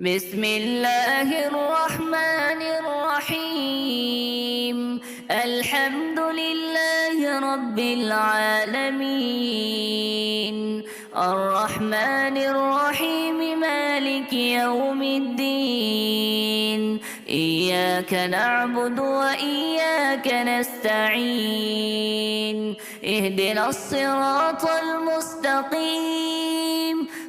بسم الله الرحمن الرحيم. الحمد لله رب العالمين، الرحمن الرحيم، مالك يوم الدين. إياك نعبد وإياك نستعين، اهدنا الصراط المستقيم،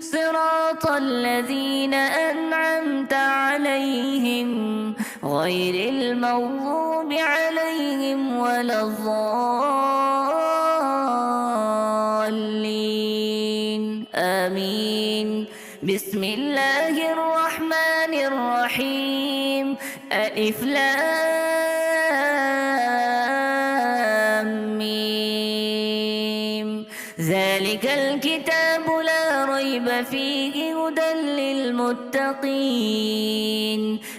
صراط الذين أنعمت عليهم غير المغضوب عليهم ولا الضالين، آمين. بسم الله الرحمن الرحيم. ألف لام ميم. ذلك الكتاب لا ريب فيه هدى للمتقين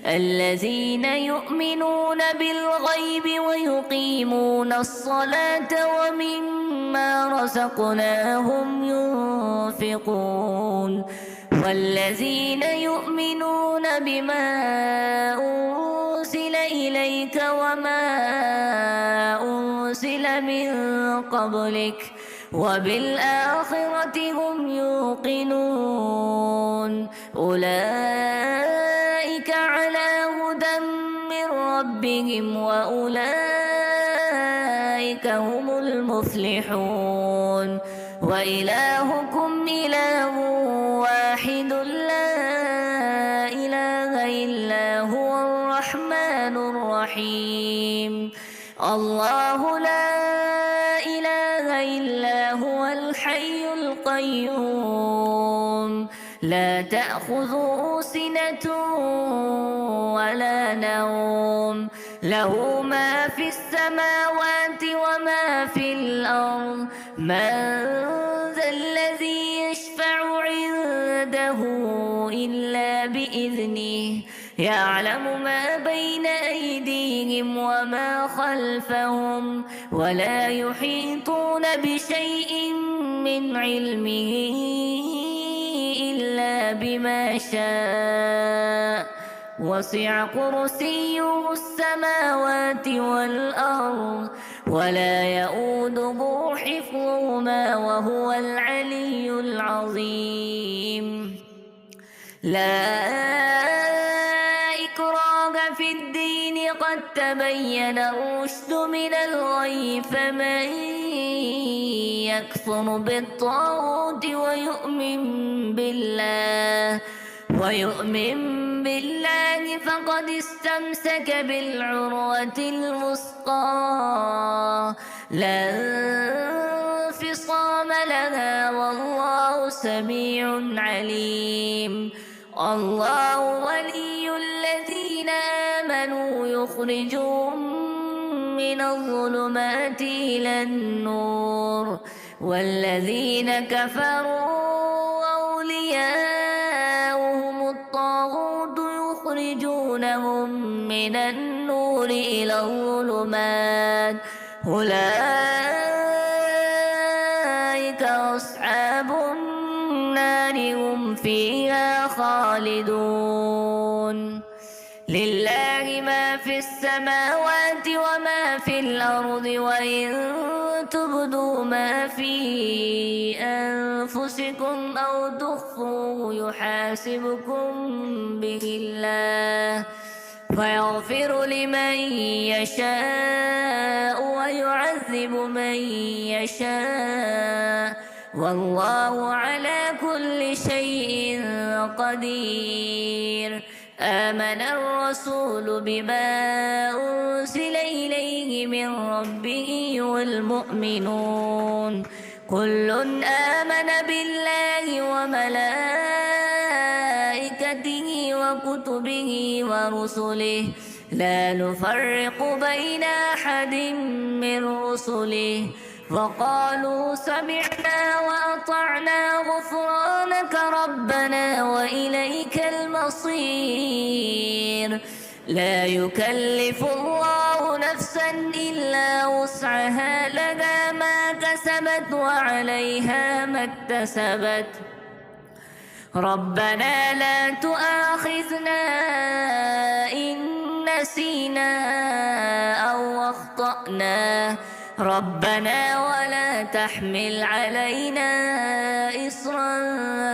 الذين يؤمنون بالغيب ويقيمون الصلاة ومما رزقناهم ينفقون والذين يؤمنون بما أنزل إليك وما أنزل من قبلك وبالآخرة هم يوقنون. أولئك على هدى من ربهم وأولئك هم المفلحون. وإلهكم إله واحد لا إله إلا هو الرحمن الرحيم. الله لا إله إلا هو الحي القيوم، لا تأخذه سنة ولا نوم، له ما في السماوات وما في الأرض. من ذا الذي يشفع عنده إلا بإذنه، يعلم ما بين أيديهم وما خلفهم ولا يحيطون بشيء من علمه إلا بما شاء. وسع كرسيه السماوات والأرض ولا يؤوده حفظهما وهو العلي العظيم. لا إكراه في الدين، قد تبين الرشد من الغي، فمن يكفر بالطاغوت ويؤمن بالله فقد استمسك بالعروة الوثقى لا انفصام لها، والله سميع عليم. الله ولي الذين آمنوا يخرجهم من الظلمات إلى النور، والذين كفروا أولياؤهم الطاغوت يخرجونهم من النور إلى الظلمات. أولئك أصحاب النار هم فيها خالدون. لله ما في السماوات وما في الأرض، وإن تبدوا ما في أنفسكم أو تخفوه يحاسبكم به الله، فيغفر لمن يشاء ويعذب من يشاء، والله على كل شيء قدير. آمن الرسول بما أنزل إليه من ربه والمؤمنون كل آمن بالله وملائكته وكتبه ورسله لا نفرق بين أحد من رسله، وقالوا سمعنا وأطعنا غفرانك ربنا وإليك المصير. لا يكلف الله نفسا إلا وسعها، لها ما كسبت وعليها ما اكتسبت، ربنا لا تؤاخذنا إن نسينا أو أخطأنا ربنا ولا تحمل علينا إصرا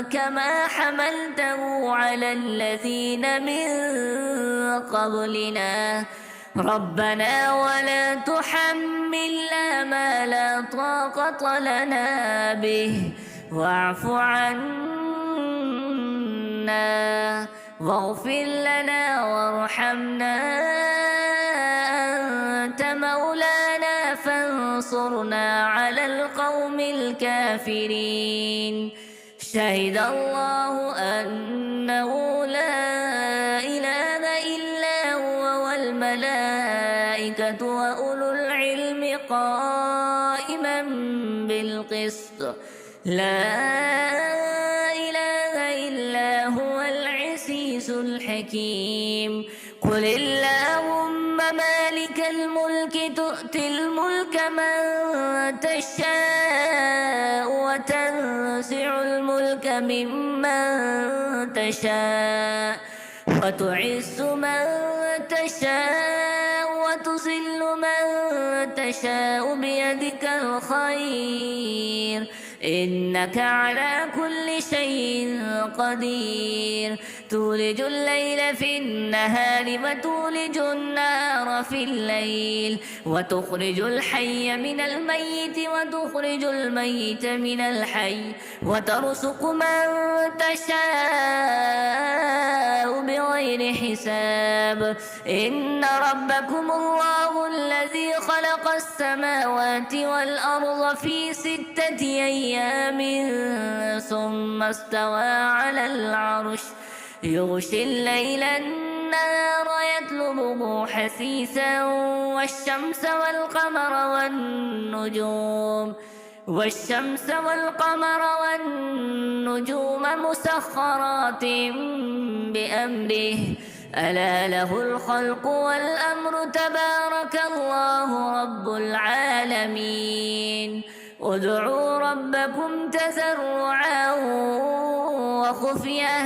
كما حملته على الذين من قبلنا ربنا ولا تحملنا ما لا طاقة لنا به واعف عنا واغفر لنا وارحمنا أنت مولانا فانصرنا على القوم الكافرين شهد الله أنه لا إله إلا هو والملائكة وأولو العلم قائما بالقسط لا إله إلا هو العزيز الحكيم قل اللهم مالك الملك تؤتي الملك من تشاء وتنزع الملك ممن تشاء وتعز من تشاء وتذل من تشاء بيدك الخير إنك على كل شيء قدير تولج الليل في النهار وتولج النهار في الليل وتخرج الحي من الميت وتخرج الميت من الحي وترزق من تشاء بغير حساب إن ربكم الله الذي خلق السماوات والأرض في 6 أيام ثم استوى على العرش يغشي الليل النهار يطلبه حثيثا والشمس والقمر والنجوم مسخرات بأمره ألا له الخلق والأمر تبارك الله رب العالمين ادعوا ربكم تضرعا وخفية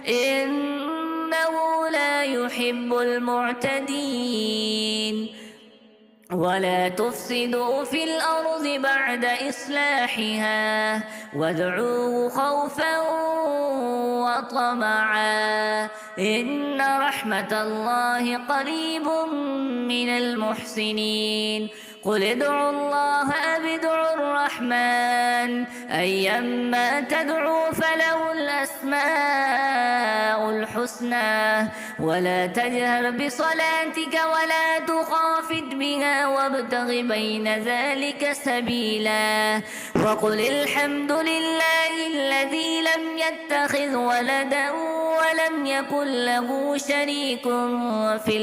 إنه لا يحب المعتدين ولا تفسدوا في الأرض بعد إصلاحها وادعوه خوفا وطمعا إن رحمة الله قريب من المحسنين قل ادعوا الله أو ادعوا الرحمن أيما تدعوا فله الأسماء الحسنى ولا تجهر بصلاتك ولا تخافت بها وابتغ بين ذلك سبيلا وقل الحمد لله الذي لم يتخذ ولدا ولم يكن له شريك في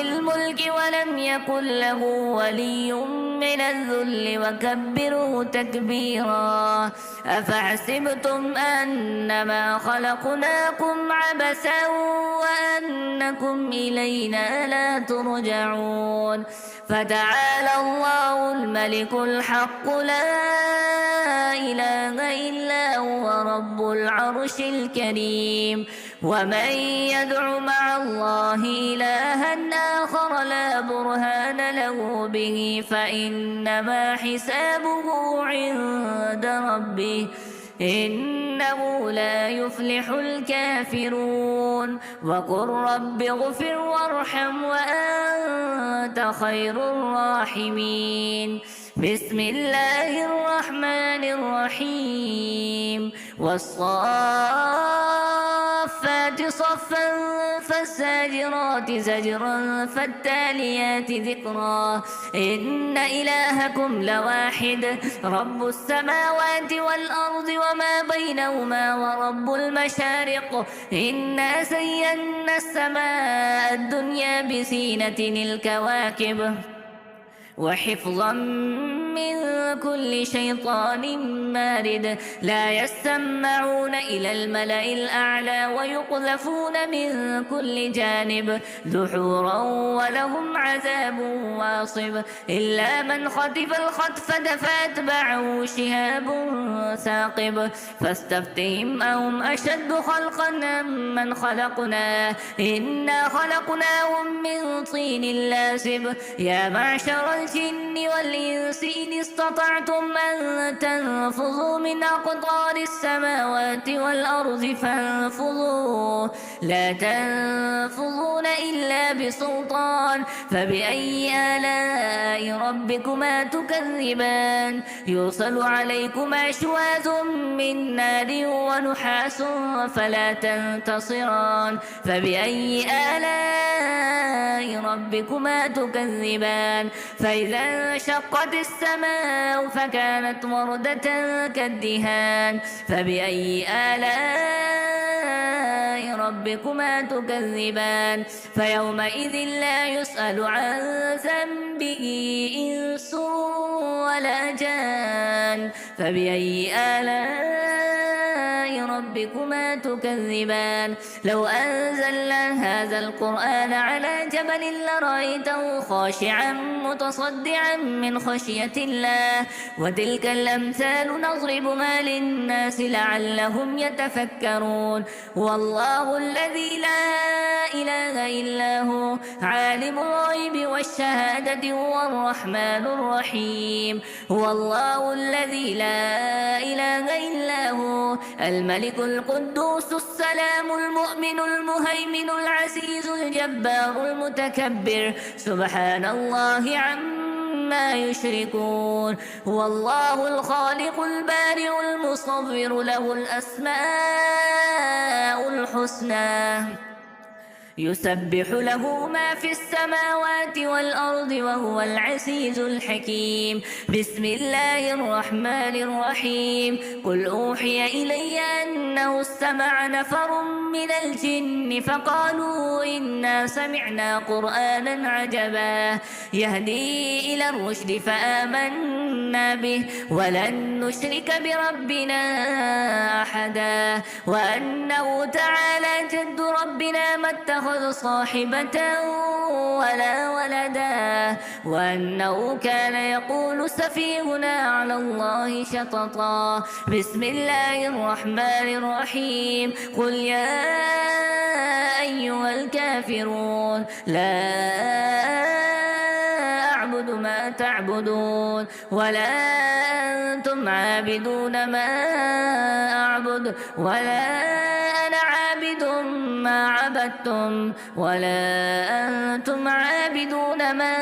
الملك ولم يكن له ولي من الذل وكبره تكبيرا أفحسبتم أنما خلقناكم عبثا وأنكم إلينا لا ترجعون فتعالى الله الملك الحق لا إله إلا هو رب العرش الكريم ومن يدع مع الله إلها آخر لا برهان له به فإنما حسابه عند ربه إنه لا يفلح الكافرون وقل رب اغفر وارحم وأنت خير الراحمين بسم الله الرحمن الرحيم والصافات صفا فالزاجرات زجرا فالتاليات ذكرا إن إلهكم لواحد رب السماوات والأرض وما بينهما ورب المشارق إنا زينا السماء الدنيا بزينة الكواكب وحفظا من كل شيطان مارد لا يستمعون إلى الملأ الأعلى ويقذفون من كل جانب دحورا ولهم عذاب واصب إلا من خطف الخطفة فأتبعه شهاب ثاقب فاستفتهم أهم أشد خلقا أم من خلقنا إنا خلقناهم من طين لازب يا معشر الجن والإنس إن استطعتم أن تنفذوا من أقطار السماوات والأرض فانفذوا لا تنفذون إلا بسلطان فبأي آلاء ربكما تكذبان يرسل عليكما شواذ من نار ونحاس فلا تنتصران فبأي آلاء ربكما تكذبان فإذا انشقت السماء فكانت وردة كالدهان فبأي آلاء ربكما تكذبان فيومئذ لا يسأل عن ذنبه إنس ولا جان فبأي آلاء ربكما تكذبان لو أنزلنا هذا القرآن على جبل لرأيته خاشعا متصدعا من خشية الله وتلك الأمثال نضربها للناس لعلهم يتفكرون والله الذي لا إله إلا هو عالم الغيب والشهادة هو الرحمن الرحيم هو الله الذي لا إله إلا هو الملك القدوس السلام المؤمن المهيمن العزيز الجبار المتكبر سبحان الله عما يشركون هو الله الخالق البارئ المصور له الأسماء الحسنى يسبح له ما في السماوات والأرض وهو العزيز الحكيم بسم الله الرحمن الرحيم قل أوحي إلي أنه استمع نفر من الجن فقالوا إنا سمعنا قرآنا عجبا يهدي إلى الرشد فآمنا به ولن نشرك بربنا أحدا وأنه تعالى جد ربنا ما اتخذ صاحبة ولا ولدا وأنه كان يقول سفيهنا على الله شططا بسم الله الرحمن الرحيم قل يا أيها الكافرون لا أعبد ما تعبدون ولا أنتم عابدون ما أعبد ولا أنا عابد ما عبدتم ولا أنتم عابدون ما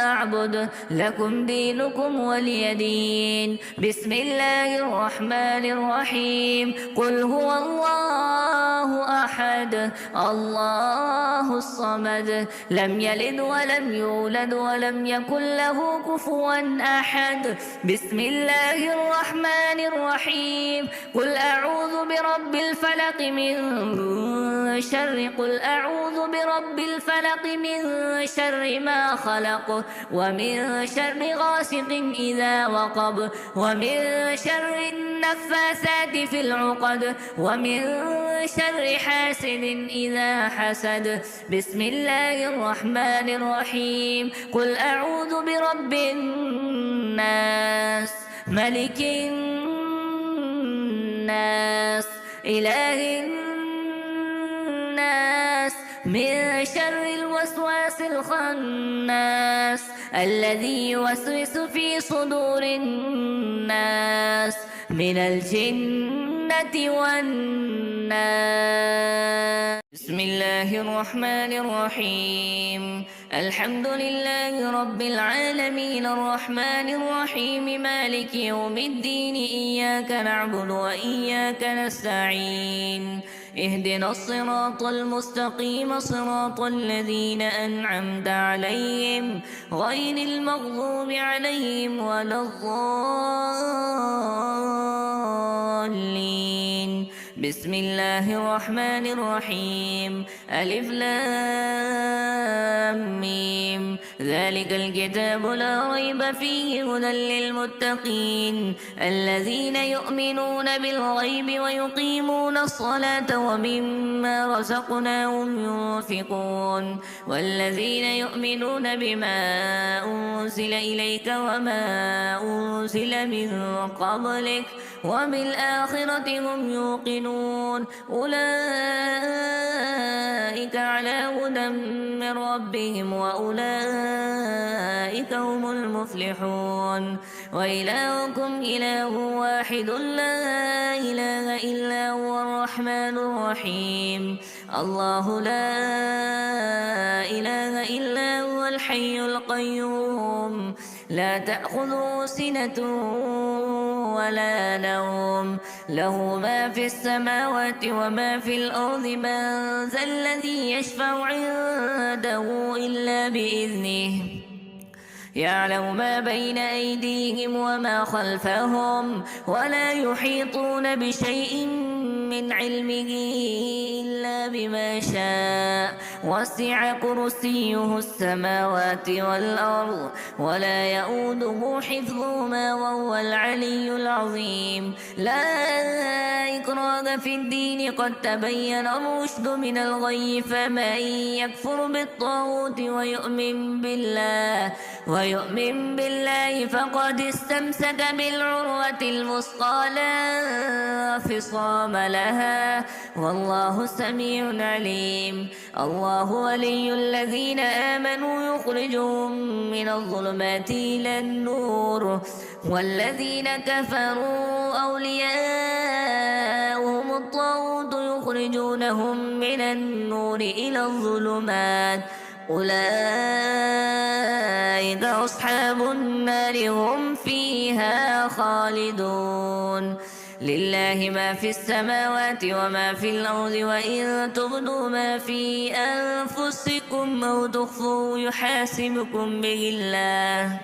أعبد لكم دينكم ولي دين بسم الله الرحمن الرحيم قل هو الله أحد الله الصمد لم يلد ولم يولد ولم يكن له كفوا أحد بسم الله الرحمن الرحيم قل أعوذ برب الفلق من شر قل أعوذ برب الفلق من شر ما خلق ومن شر غاسق إذا وقب ومن شر النفاثات في العقد ومن شر حاسد إذا حسد بسم الله الرحمن الرحيم قل أعوذ برب الناس ملك الناس إله الناس من شر الوسواس الخناس الذي يوسوس في صدور الناس من الجنة والناس بسم الله الرحمن الرحيم الحمد لله رب العالمين الرحمن الرحيم مالك يوم الدين إياك نعبد وإياك نستعين اهدنا الصراط المستقيم صراط الذين أنعمت عليهم غير المغضوب عليهم ولا الضالين بسم الله الرحمن الرحيم ألف لام ميم ذلك الكتاب لا ريب فيه هدى للمتقين الذين يؤمنون بالغيب ويقيمون الصلاة ومما رزقناهم ينفقون والذين يؤمنون بما أنزل إليك وما أنزل من قبلك وبالآخرة هم يوقنون أولئك على هدى من ربهم وأولئك هم المفلحون وإلهكم إله واحد لا إله إلا هو الرحمن الرحيم الله لا إله إلا هو الحي القيوم لا تأخذه سنة ولا نوم له ما في السماوات وما في الأرض من ذا الذي يشفع عنده إلا بإذنه يعلم ما بين أيديهم وما خلفهم ولا يحيطون بشيء من علمه إلا بما شاء وسع كرسيه السماوات والأرض ولا يؤوده حفظهما وهو العلي العظيم لا إكراه في الدين قد تبين الرشد من الغي فمن يكفر بالطاغوت ويؤمن بالله فقد استمسك بالعروة الوثقى لا انفصام لها والله سميع عليم الله ولي الذين آمنوا يخرجهم من الظلمات إلى النور والذين كفروا أولياؤهم الطاغوت يخرجونهم من النور إلى الظلمات أولئك أصحاب النار هم فيها خالدون لله ما في السماوات وما في الأرض وإن تبدوا ما في أنفسكم أو تخفوا يحاسبكم به الله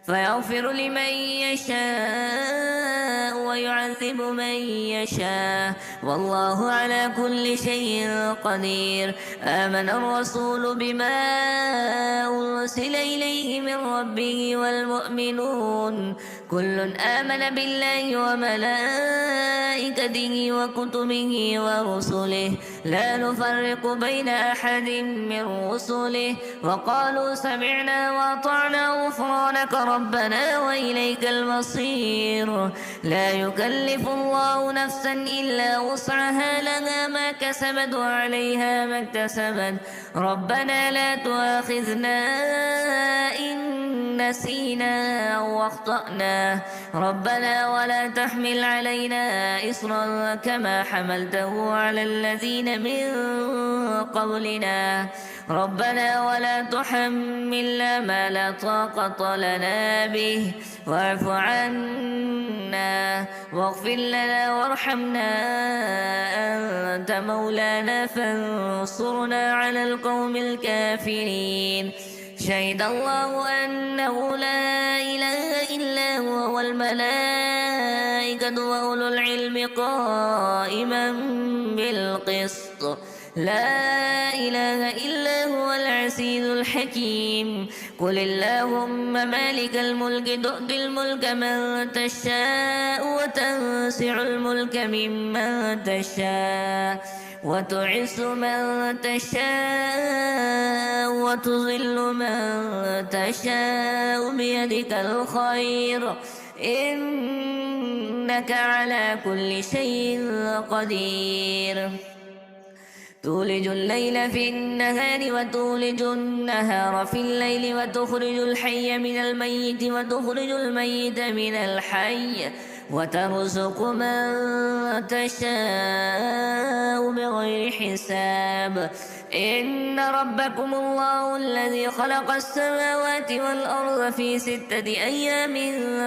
فيغفر لمن يشاء ويعذب من يشاء والله على كل شيء قدير آمن الرسول بما أرسل إليه من ربه والمؤمنون كل آمن بالله وملائكته وكتبه ورسله لا نفرق بين أحد من رسله وقالوا سمعنا وأطعنا غفرانك ربنا وإليك المصير لا يكلف الله نفسا إلا وسعها لها ما كسبت وعليها ما اكتسبت ربنا لا تؤاخذنا إن نسينا أو أخطأنا ربنا ولا تحمل علينا إصرا كما حملته على الذين من قبلنا ربنا ولا تحملنا ما لا طاقة لنا به واعف عنا واغفر لنا وارحمنا أنت مولانا فانصرنا على القوم الكافرين شهد الله أنه لا إله إلا هو والملائكة وأولو العلم قائما بالقسط لا إله إلا هو العزيز الحكيم قل اللهم مالك الملك تؤتي الملك من تشاء وتنزع الملك ممن تشاء وتعز من تشاء وتذل من تشاء بيدك الخير إنك على كل شيء قدير تولج الليل في النهار وتولج النهار في الليل وتخرج الحي من الميت وتخرج الميت من الحي وترزق من تشاء بغير حساب إن ربكم الله الذي خلق السماوات والأرض في 6 أيام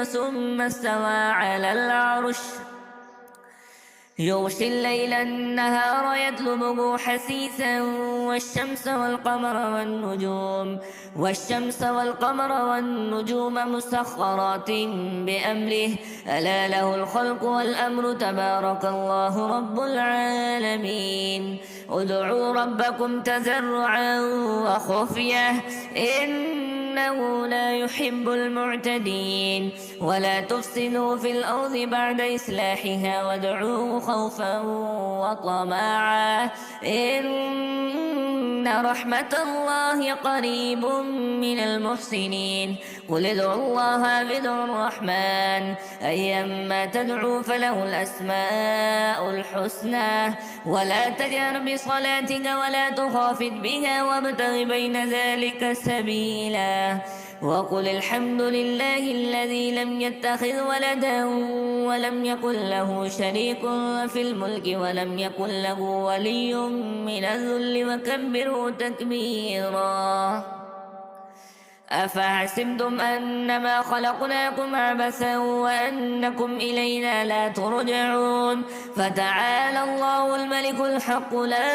ثم استوى على العرش يغشي الليل النهار يطلبه حثيثا والشمس والقمر والنجوم مسخرات بأمره ألا له الخلق والأمر تبارك الله رب العالمين ادعوا ربكم تضرعا وخفية إنه لا يحب المعتدين ولا تفسدوا في الأرض بعد إصلاحها وادعوه خوفا وطمعا إن رحمة الله قريب من المحسنين قل ادعوا الله بدعوا الرحمن أيما تدعوا فله الأسماء الحسنى ولا تجهر بصلاتك ولا تخافت بها وابتغ بين ذلك سبيلا وقل الحمد لله الذي لم يتخذ ولدا ولم يكن له شريك في الملك ولم يكن له ولي من الذل وكبره تكبيرا أفحسبتم أنما خلقناكم عبثا وأنكم إلينا لا ترجعون فتعالى الله الملك الحق لا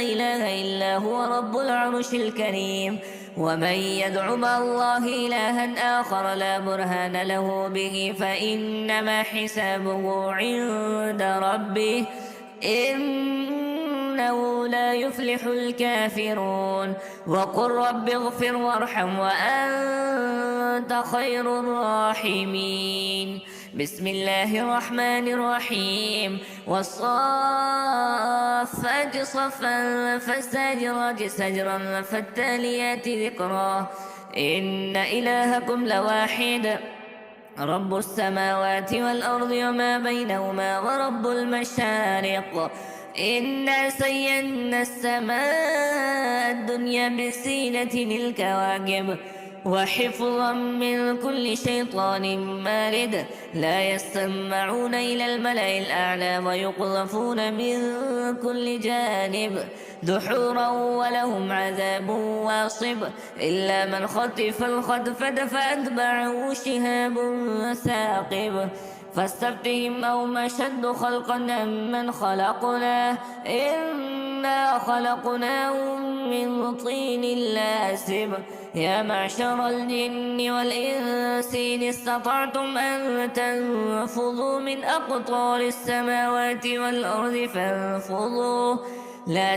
إله إلا هو رب العرش الكريم ومن يدع مع الله إلها آخر لا برهان له به فإنما حسابه عند ربه إنه لا يفلح الكافرون وقل رب اغفر وارحم وأنت خير الراحمين بسم الله الرحمن الرحيم والصافات صفا فالزاجرات سجرا فالتاليات ذكرا إن إلهكم لواحد رب السماوات والأرض وما بينهما ورب المشارق إنا زينا السماء الدنيا بزينة الكواكب وحفظا من كل شيطان مارد لا يستمعون إلى الملأ الأعلى ويقذفون من كل جانب دحورا ولهم عذاب واصب إلا من خطف الخطفة فأتبعه شهاب ثاقب فاستفتهم أهم أشد خلقا أمن خلقنا إنا خلقناهم من طين لازب يا معشر الجن والإنس إن استطعتم أن تنفذوا من أقطار السماوات والأرض فانفذوا لا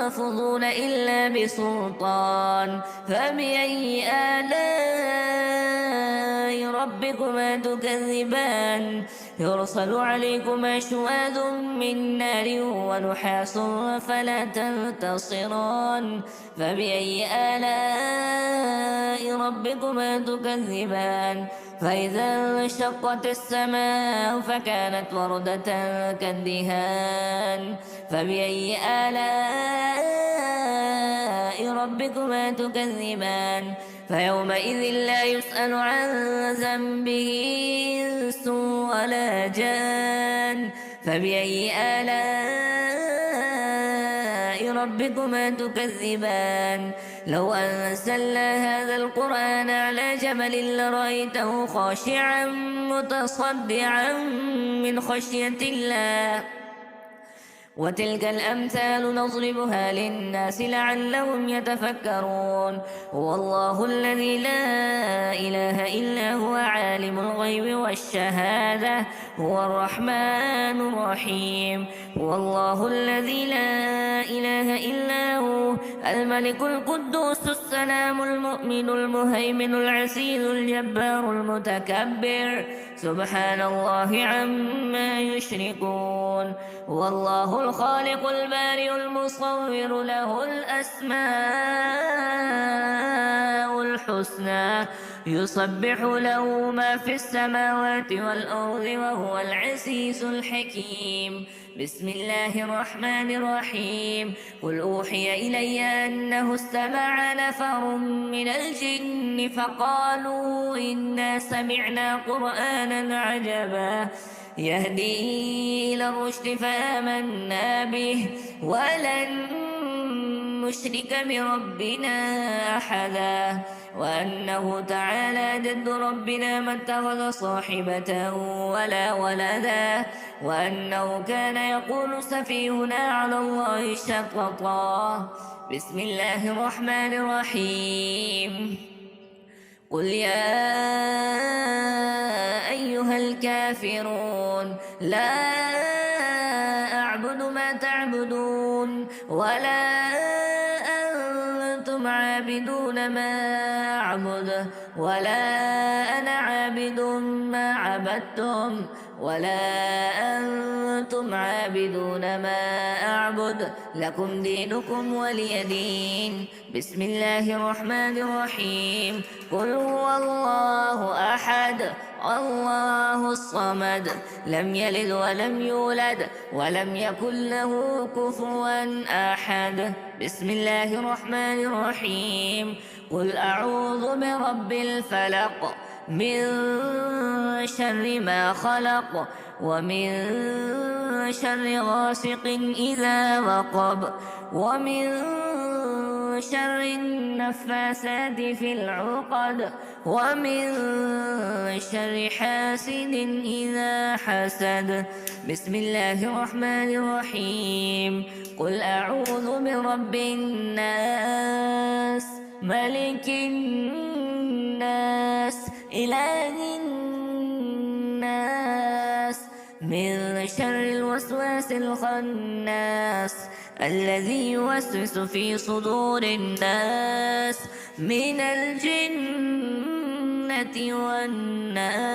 تنفذون إلا بسلطان فبأي آلاء ربكما تكذبان يرسل عليكما شواذ من نار ونحاس فلا تنتصران فبأي آلاء ربكما تكذبان فإذا انشقت السماء فكانت وردة كالدهان فبأي آلاء ربكما تكذبان فيومئذ لا يسأل عن ذنبه إنس ولا جان فبأي آلاء ربكما تكذبان لو أنزلنا هذا القرآن على جبل لرأيته خاشعا متصدعا من خشية الله وتلك الأمثال نضربها للناس لعلهم يتفكرون هو الله الذي لا إله إلا هو عالم الغيب والشهادة هو الرحمن الرحيم هو الله الذي لا إله إلا هو الملك القدوس السلام المؤمن المهيمن العزيز الجبار المتكبر سبحان الله عما يشركون هو الله الخالق البارئ المصور له الأسماء الحسنى يسبح له ما في السماوات والأرض وهو العزيز الحكيم بسم الله الرحمن الرحيم قل أوحي إلي أنه استمع نفر من الجن فقالوا إنا سمعنا قرآنا عجبا يهدي إلى الرشد فآمنا به ولن نشرك بربنا أحدا وأنه تعالى جد ربنا ما اتخذ صاحبة ولا ولدا وأنه كان يقول سفيهنا على الله شططا. بسم الله الرحمن الرحيم. قل يا أيها الكافرون لا أعبد ما تعبدون ولا أنتم عابدون ما أعبد ولا أنا عابد ما عبدتم ولا أنتم عابدون ما أعبد لكم دينكم ولي دين. بسم الله الرحمن الرحيم. قل هو الله أحد الله الصمد لم يلد ولم يولد ولم يكن له كفوا أحد. بسم الله الرحمن الرحيم. قل أعوذ برب الفلق من شر ما خلق ومن شر غاسق إذا وقب ومن شر النفاسات في العقد ومن شر حاسد إذا حسد. بسم الله الرحمن الرحيم. قل أعوذ برب الناس ملك الناس إله الناس من شر الوسواس الخناس الذي يوسوس في صدور الناس من الجنة والناس.